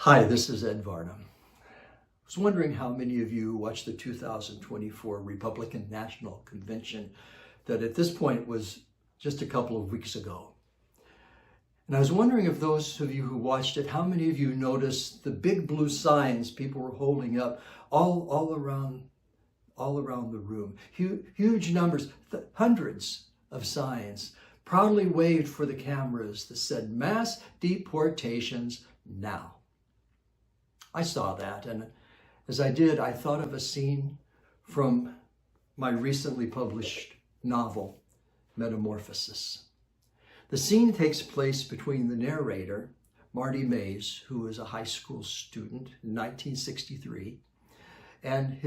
Hi, this is Ed Varnum. I was wondering how many of you watched the 2024 Republican National Convention that at this point was just a couple of weeks ago. And I was wondering if those of you who watched it, how many of you noticed the big blue signs people were holding up all around the room. Huge numbers, hundreds of signs proudly waved for the cameras that said mass deportations now. I saw that, and as I did, I thought of a scene from my recently published novel, Metamorphosis. The scene takes place between the narrator, Marty Mays, who was a high school student in 1963, and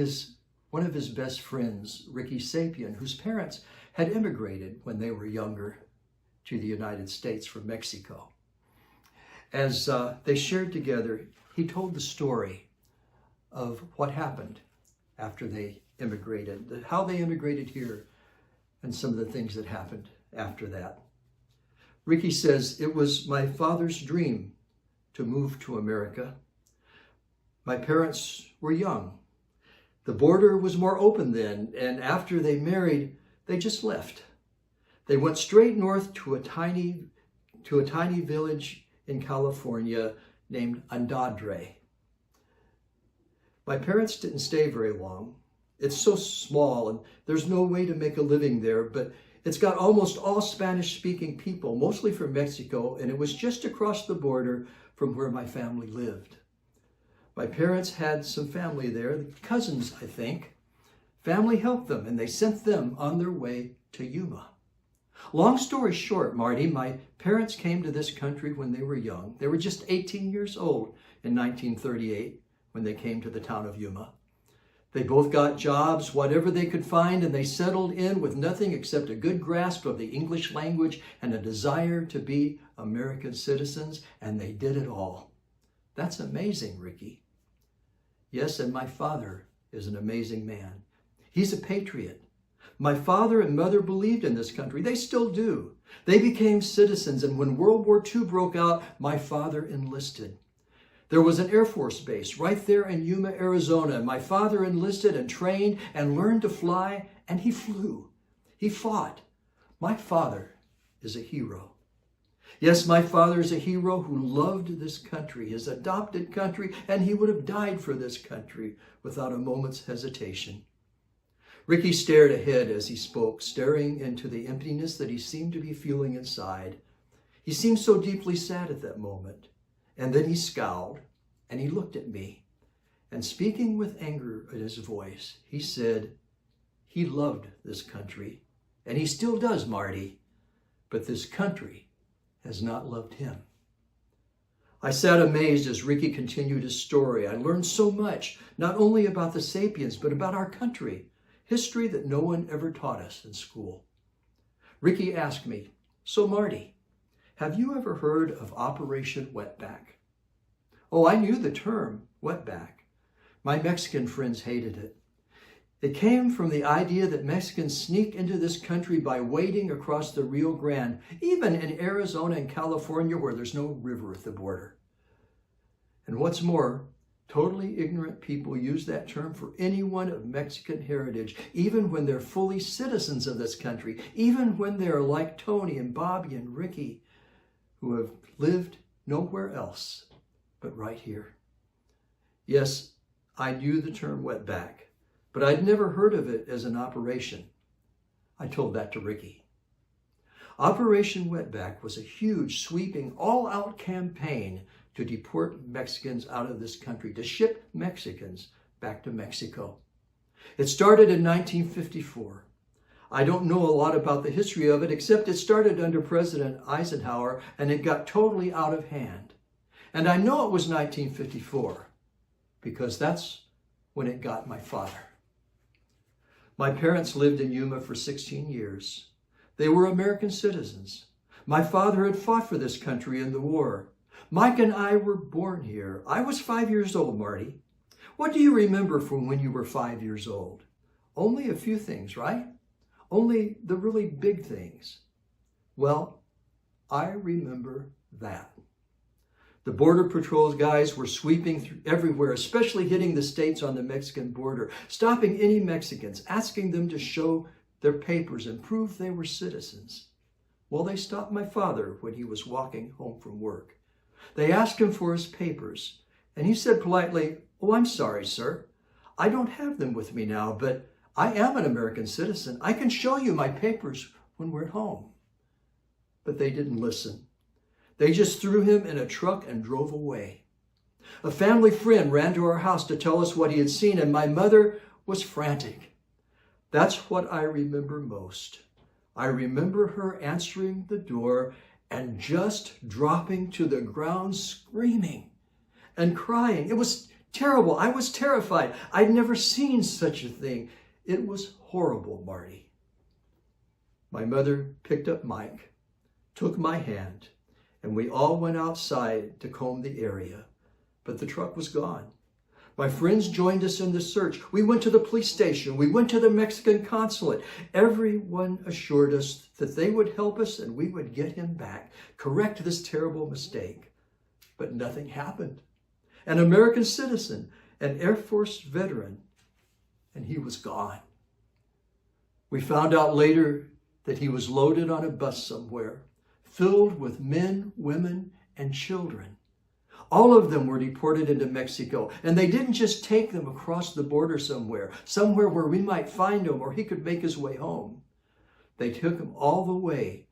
one of his best friends, Ricky Sapien, whose parents had immigrated when they were younger to the United States from Mexico. As they shared together, he told the story of what happened after they immigrated, how they immigrated here, and some of the things that happened after that. Ricky says, "It was my father's dream to move to America. My parents were young. The border was more open then, and after they married, they just left. They went straight north to a tiny village in California named Andadre. My parents didn't stay very long. It's so small and there's no way to make a living there, but it's got almost all Spanish-speaking people, mostly from Mexico, and it was just across the border from where my family lived. My parents had some family there, cousins, I think. Family helped them, and they sent them on their way to Yuma. Long story short, Marty, my parents came to this country when they were young. They were just 18 years old in 1938 when they came to the town of Yuma. They both got jobs, whatever they could find, and they settled in with nothing except a good grasp of the English language and a desire to be American citizens, and they did it all. That's amazing, Ricky." "Yes, and my father is an amazing man. He's a patriot. My father and mother believed in this country. They still do. They became citizens, and when World War II broke out, my father enlisted. There was an Air Force base right there in Yuma, Arizona. My father enlisted and trained and learned to fly, and he flew. He fought. My father is a hero. Yes, my father is a hero who loved this country, his adopted country, and he would have died for this country without a moment's hesitation." Ricky stared ahead as he spoke, staring into the emptiness that he seemed to be feeling inside. He seemed so deeply sad at that moment. And then he scowled, and he looked at me. And speaking with anger in his voice, he said, "He loved this country, and he still does, Marty, but this country has not loved him." I sat amazed as Ricky continued his story. I learned so much, not only about the Sapiens, but about our country. History that no one ever taught us in school. Ricky asked me, "So Marty, have you ever heard of Operation Wetback?" Oh, I knew the term, wetback. My Mexican friends hated it. It came from the idea that Mexicans sneak into this country by wading across the Rio Grande, even in Arizona and California where there's no river at the border. And what's more, totally ignorant people use that term for anyone of Mexican heritage, even when they're fully citizens of this country, even when they're like Tony and Bobby and Ricky, who have lived nowhere else but right here. Yes, I knew the term wetback, but I'd never heard of it as an operation. I told that to Ricky. Operation Wetback was a huge, sweeping, all-out campaign to deport Mexicans out of this country, to ship Mexicans back to Mexico. It started in 1954. I don't know a lot about the history of it, except it started under President Eisenhower, and it got totally out of hand. And I know it was 1954, because that's when it got my father. My parents lived in Yuma for 16 years. They were American citizens. My father had fought for this country in the war. Mike and I were born here. I was 5 years old, Marty. What do you remember from when you were 5 years old? Only a few things, right? Only the really big things. Well, I remember that. The Border Patrol guys were sweeping through everywhere, especially hitting the states on the Mexican border, stopping any Mexicans, asking them to show their papers and prove they were citizens. Well, they stopped my father when he was walking home from work. They asked him for his papers, and he said politely, "Oh, I'm sorry, sir. I don't have them with me now, but I am an American citizen. I can show you my papers when we're at home." But they didn't listen. They just threw him in a truck and drove away. A family friend ran to our house to tell us what he had seen, and my mother was frantic. That's what I remember most. I remember her answering the door and just dropping to the ground screaming and crying. It was terrible. I was terrified. I'd never seen such a thing. It was horrible, Marty. My mother picked up Mike, took my hand, and we all went outside to comb the area, but the truck was gone. My friends joined us in the search. We went to the police station. We went to the Mexican consulate. Everyone assured us that they would help us and we would get him back, correct this terrible mistake. But nothing happened. An American citizen, an Air Force veteran, and he was gone. We found out later that he was loaded on a bus somewhere, filled with men, women, and children. All of them were deported into Mexico, and they didn't just take them across the border somewhere where we might find him or he could make his way home. They took him all the way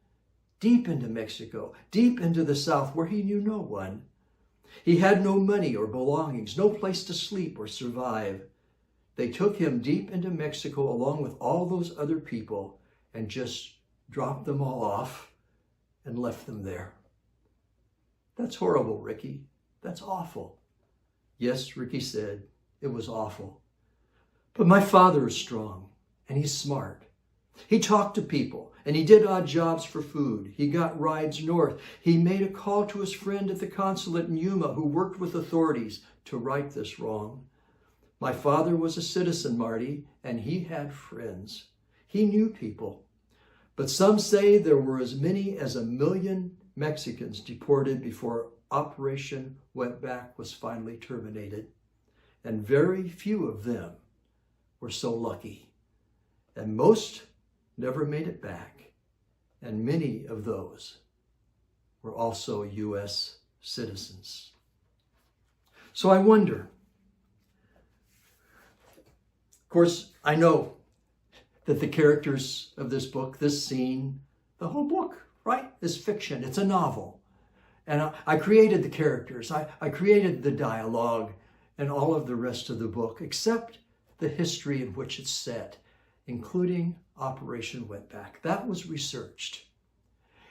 deep into Mexico, deep into the south where he knew no one. He had no money or belongings, no place to sleep or survive. They took him deep into Mexico along with all those other people and just dropped them all off and left them there. That's horrible, Ricky. That's awful. Yes, Ricky said, it was awful. But my father is strong and he's smart. He talked to people and he did odd jobs for food. He got rides north. He made a call to his friend at the consulate in Yuma who worked with authorities to right this wrong. My father was a citizen, Marty, and he had friends. He knew people. But some say there were as many as 1 million Mexicans deported before Operation Wetback was finally terminated. And very few of them were so lucky. And most never made it back. And many of those were also U.S. citizens. So I wonder, of course, I know that the characters of this book, this scene, the whole book, right, is fiction. It's a novel. And I created the characters. I created the dialogue and all of the rest of the book, except the history in which it's set, including Operation Wetback. That was researched.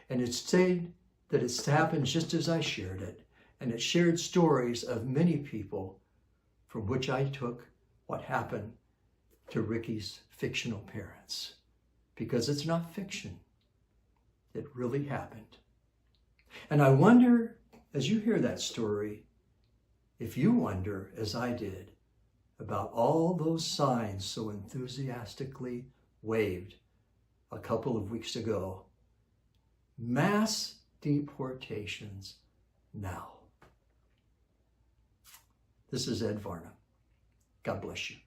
And it said that it's happened just as I shared it. And it shared stories of many people from which I took what happened to Ricky's fictional parents. Because it's not fiction. It really happened. And I wonder, as you hear that story, if you wonder, as I did, about all those signs so enthusiastically waved a couple of weeks ago. Mass deportations now. This is Ed Varnum. God bless you.